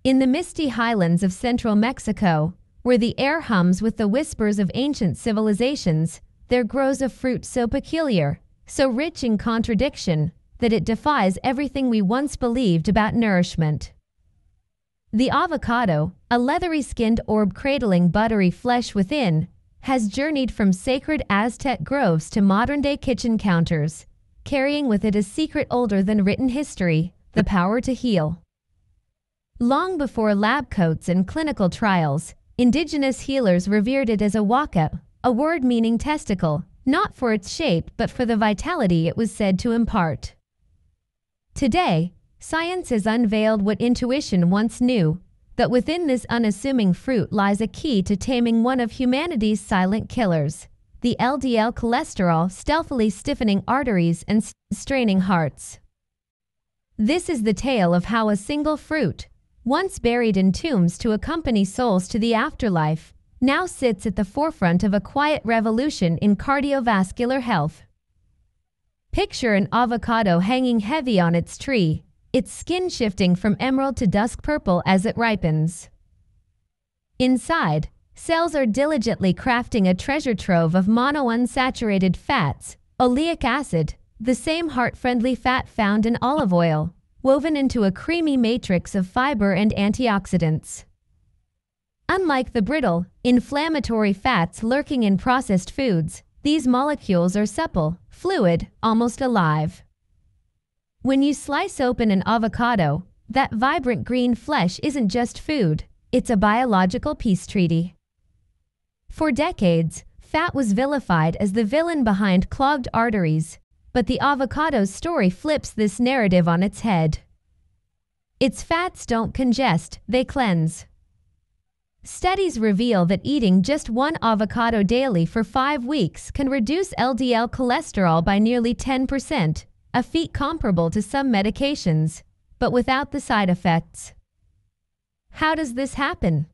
In the misty highlands of central Mexico, where the air hums with the whispers of ancient civilizations, there grows a fruit so peculiar, so rich in contradiction, that it defies everything we once believed about nourishment. The avocado, a leathery-skinned orb cradling buttery flesh within, has journeyed from sacred Aztec groves to modern-day kitchen counters, carrying with it a secret older than written history, the power to heal. Long before lab coats and clinical trials, indigenous healers revered it as a waka, a word meaning testicle, not for its shape but for the vitality it was said to impart. Today, science has unveiled what intuition once knew, that within this unassuming fruit lies a key to taming one of humanity's silent killers, the LDL cholesterol stealthily stiffening arteries and straining hearts. This is the tale of how a single fruit, once buried in tombs to accompany souls to the afterlife, now sits at the forefront of a quiet revolution in cardiovascular health. Picture an avocado hanging heavy on its tree, its skin shifting from emerald to dusk purple as it ripens. Inside, cells are diligently crafting a treasure trove of monounsaturated fats, oleic acid, the same heart-friendly fat found in olive oil, woven into a creamy matrix of fiber and antioxidants. Unlike the brittle, inflammatory fats lurking in processed foods, these molecules are supple, fluid, almost alive. When you slice open an avocado, that vibrant green flesh isn't just food, it's a biological peace treaty. For decades, fat was vilified as the villain behind clogged arteries, but the avocado's story flips this narrative on its head. Its fats don't congest, they cleanse. Studies reveal that eating just one avocado daily for 5 weeks can reduce LDL cholesterol by nearly 10%, a feat comparable to some medications, but without the side effects. How does this happen?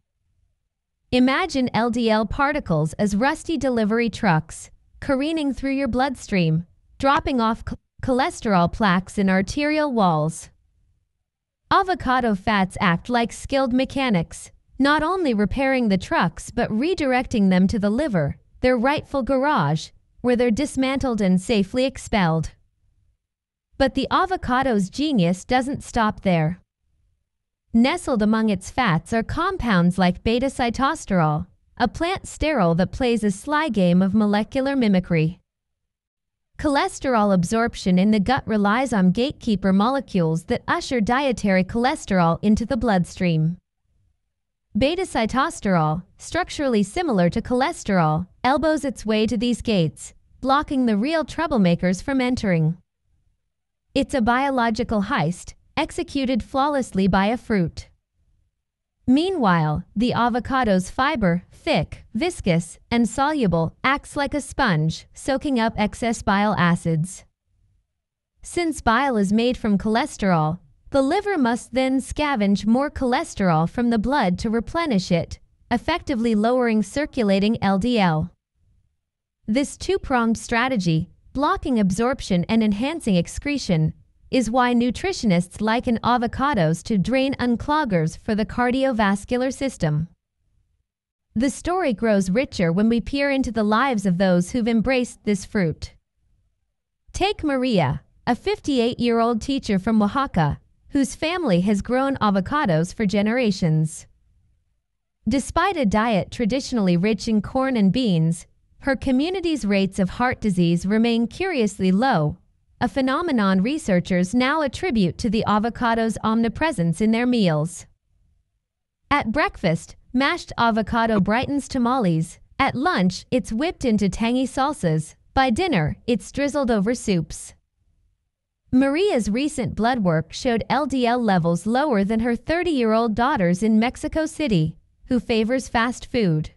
Imagine LDL particles as rusty delivery trucks, careening through your bloodstream, dropping off cholesterol plaques in arterial walls. Avocado fats act like skilled mechanics, not only repairing the trucks but redirecting them to the liver, their rightful garage, where they're dismantled and safely expelled. But the avocado's genius doesn't stop there. Nestled among its fats are compounds like beta-sitosterol, a plant sterol that plays a sly game of molecular mimicry. Cholesterol absorption in the gut relies on gatekeeper molecules that usher dietary cholesterol into the bloodstream. Beta-sitosterol, structurally similar to cholesterol, elbows its way to these gates, blocking the real troublemakers from entering. It's a biological heist, executed flawlessly by a fruit. Meanwhile, the avocado's fiber, thick, viscous, and soluble, acts like a sponge, soaking up excess bile acids. Since bile is made from cholesterol, the liver must then scavenge more cholesterol from the blood to replenish it, effectively lowering circulating LDL. This two-pronged strategy, blocking absorption and enhancing excretion, is why nutritionists liken avocados to drain uncloggers for the cardiovascular system. The story grows richer when we peer into the lives of those who've embraced this fruit. Take Maria, a 58-year-old teacher from Oaxaca, whose family has grown avocados for generations. Despite a diet traditionally rich in corn and beans, her community's rates of heart disease remain curiously low, a phenomenon researchers now attribute to the avocado's omnipresence in their meals. At breakfast, mashed avocado brightens tamales. At lunch, it's whipped into tangy salsas. By dinner, it's drizzled over soups. Maria's recent blood work showed LDL levels lower than her 30-year-old daughter's in Mexico City, who favors fast food.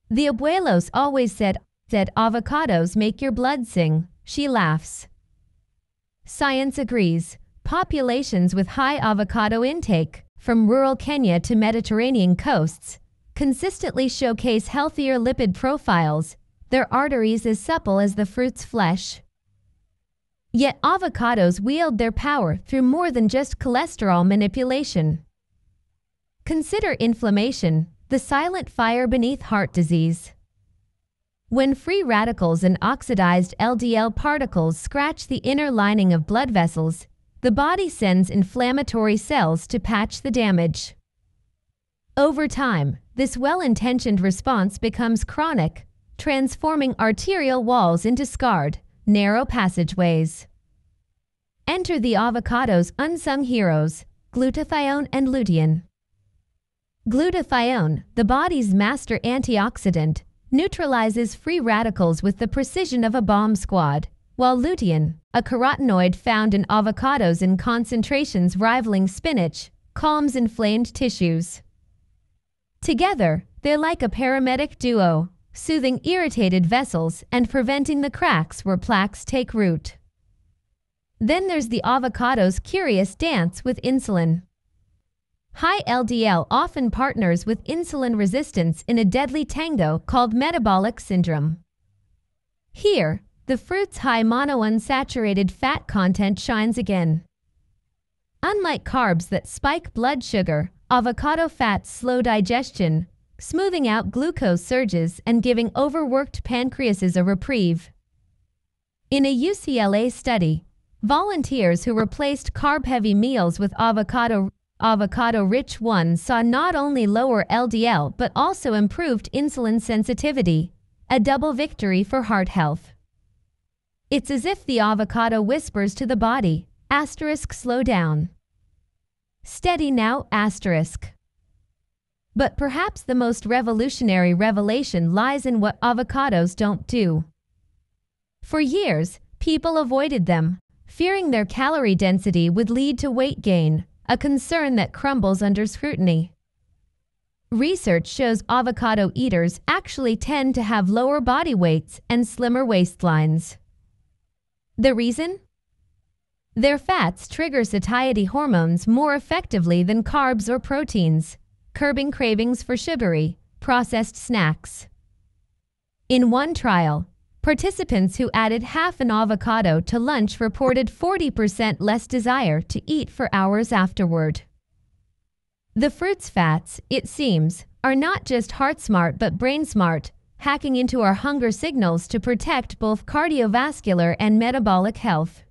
The abuelos always said avocados make your blood sing, she laughs. Science agrees. Populations with high avocado intake, from rural Kenya to Mediterranean coasts, consistently showcase healthier lipid profiles, their arteries as supple as the fruit's flesh. Yet avocados wield their power through more than just cholesterol manipulation. Consider inflammation, the silent fire beneath heart disease. When free radicals and oxidized LDL particles scratch the inner lining of blood vessels, the body sends inflammatory cells to patch the damage. Over time, this well-intentioned response becomes chronic, transforming arterial walls into scarred, narrow passageways. Enter the avocado's unsung heroes, glutathione and lutein. Glutathione, the body's master antioxidant, neutralizes free radicals with the precision of a bomb squad, while lutein, a carotenoid found in avocados in concentrations rivaling spinach, calms inflamed tissues. Together, they're like a paramedic duo, soothing irritated vessels and preventing the cracks where plaques take root. Then there's the avocado's curious dance with insulin. High LDL often partners with insulin resistance in a deadly tango called metabolic syndrome. Here, the fruit's high monounsaturated fat content shines again. Unlike carbs that spike blood sugar, avocado fats slow digestion, smoothing out glucose surges and giving overworked pancreases a reprieve. In a UCLA study, volunteers who replaced carb-heavy meals with avocado-rich ones saw not only lower LDL but also improved insulin sensitivity, a double victory for heart health. It's as if the avocado whispers to the body, *slow down. Steady now, *. But perhaps the most revolutionary revelation lies in what avocados don't do. For years, people avoided them, fearing their calorie density would lead to weight gain, a concern that crumbles under scrutiny. Research shows avocado eaters actually tend to have lower body weights and slimmer waistlines. The reason? Their fats trigger satiety hormones more effectively than carbs or proteins, curbing cravings for sugary, processed snacks. In one trial, participants who added half an avocado to lunch reported 40% less desire to eat for hours afterward. The fruit's fats, it seems, are not just heart-smart but brain-smart, hacking into our hunger signals to protect both cardiovascular and metabolic health.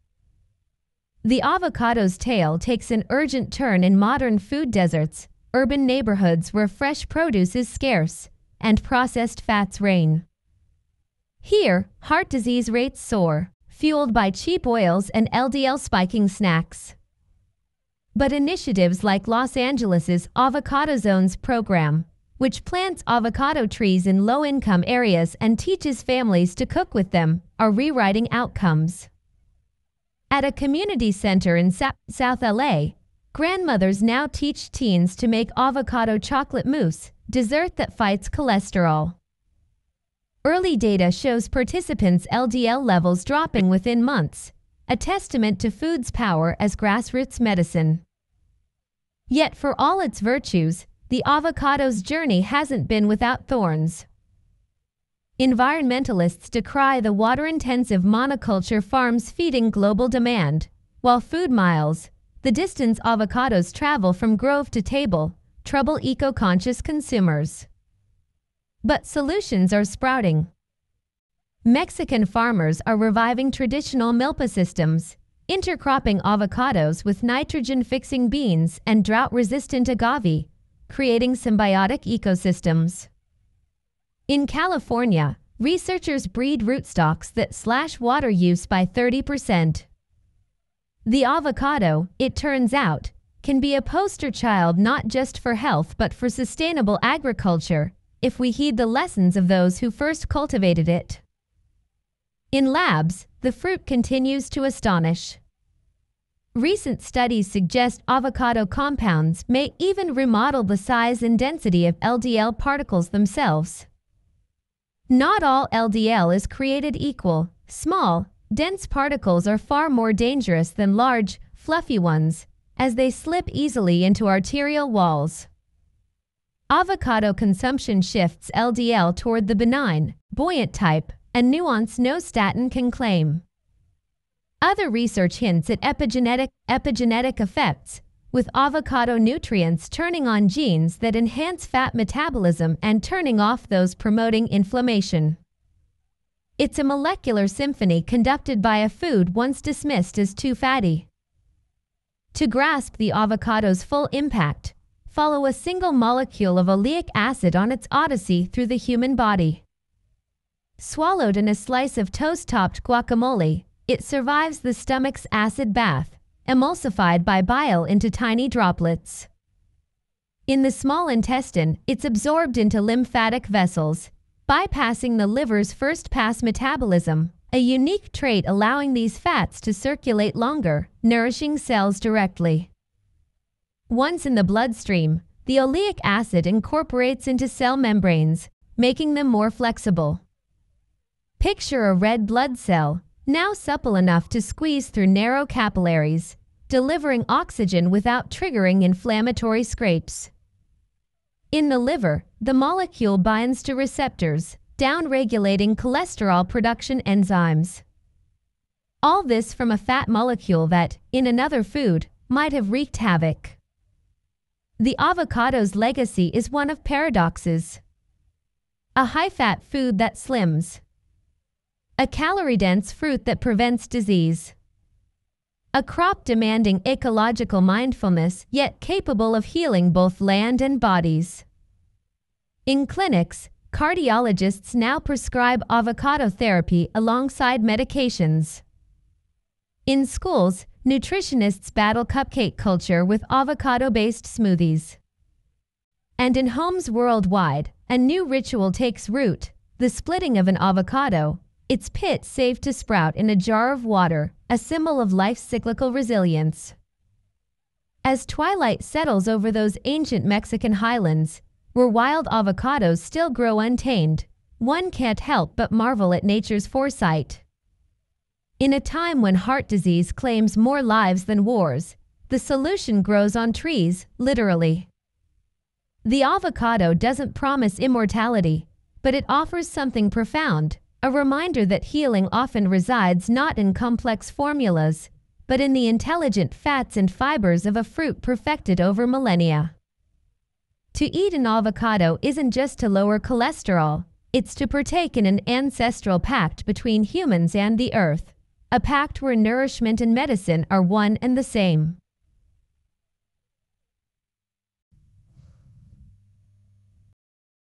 The avocado's tale takes an urgent turn in modern food deserts, urban neighborhoods where fresh produce is scarce, and processed fats reign. Here, heart disease rates soar, fueled by cheap oils and LDL spiking snacks. But initiatives like Los Angeles' Avocado Zones program, which plants avocado trees in low-income areas and teaches families to cook with them, are rewriting outcomes. At a community center in South LA, grandmothers now teach teens to make avocado chocolate mousse, dessert that fights cholesterol. Early data shows participants' LDL levels dropping within months, a testament to food's power as grassroots medicine. Yet for all its virtues, the avocado's journey hasn't been without thorns. Environmentalists decry the water-intensive monoculture farms feeding global demand, while food miles, the distance avocados travel from grove to table, trouble eco-conscious consumers. But solutions are sprouting. Mexican farmers are reviving traditional milpa systems, intercropping avocados with nitrogen-fixing beans and drought-resistant agave, creating symbiotic ecosystems. In California, researchers breed rootstocks that slash water use by 30%. The avocado, it turns out, can be a poster child not just for health but for sustainable agriculture, if we heed the lessons of those who first cultivated it. In labs, the fruit continues to astonish. Recent studies suggest avocado compounds may even remodel the size and density of LDL particles themselves. Not all LDL is created equal. Small, dense particles are far more dangerous than large, fluffy ones, as they slip easily into arterial walls. Avocado consumption shifts LDL toward the benign, buoyant type, a nuance no statin can claim. Other research hints at epigenetic effects, with avocado nutrients turning on genes that enhance fat metabolism and turning off those promoting inflammation. It's a molecular symphony conducted by a food once dismissed as too fatty. To grasp the avocado's full impact, follow a single molecule of oleic acid on its odyssey through the human body. Swallowed in a slice of toast-topped guacamole, it survives the stomach's acid bath, emulsified by bile into tiny droplets. In the small intestine, it's absorbed into lymphatic vessels, bypassing the liver's first-pass metabolism, a unique trait allowing these fats to circulate longer, nourishing cells directly. Once in the bloodstream, the oleic acid incorporates into cell membranes, making them more flexible. Picture a red blood cell, now supple enough to squeeze through narrow capillaries, delivering oxygen without triggering inflammatory scrapes. In the liver, the molecule binds to receptors, downregulating cholesterol production enzymes. All this from a fat molecule that, in another food, might have wreaked havoc. The avocado's legacy is one of paradoxes. A high-fat food that slims. A calorie-dense fruit that prevents disease. A crop demanding ecological mindfulness, yet capable of healing both land and bodies. In clinics, cardiologists now prescribe avocado therapy alongside medications. In schools, nutritionists battle cupcake culture with avocado-based smoothies. And in homes worldwide, a new ritual takes root, the splitting of an avocado, its pit saved to sprout in a jar of water, a symbol of life's cyclical resilience. As twilight settles over those ancient Mexican highlands, where wild avocados still grow untamed, one can't help but marvel at nature's foresight. In a time when heart disease claims more lives than wars, the solution grows on trees, literally. The avocado doesn't promise immortality, but it offers something profound, a reminder that healing often resides not in complex formulas, but in the intelligent fats and fibers of a fruit perfected over millennia. To eat an avocado isn't just to lower cholesterol, it's to partake in an ancestral pact between humans and the earth, a pact where nourishment and medicine are one and the same.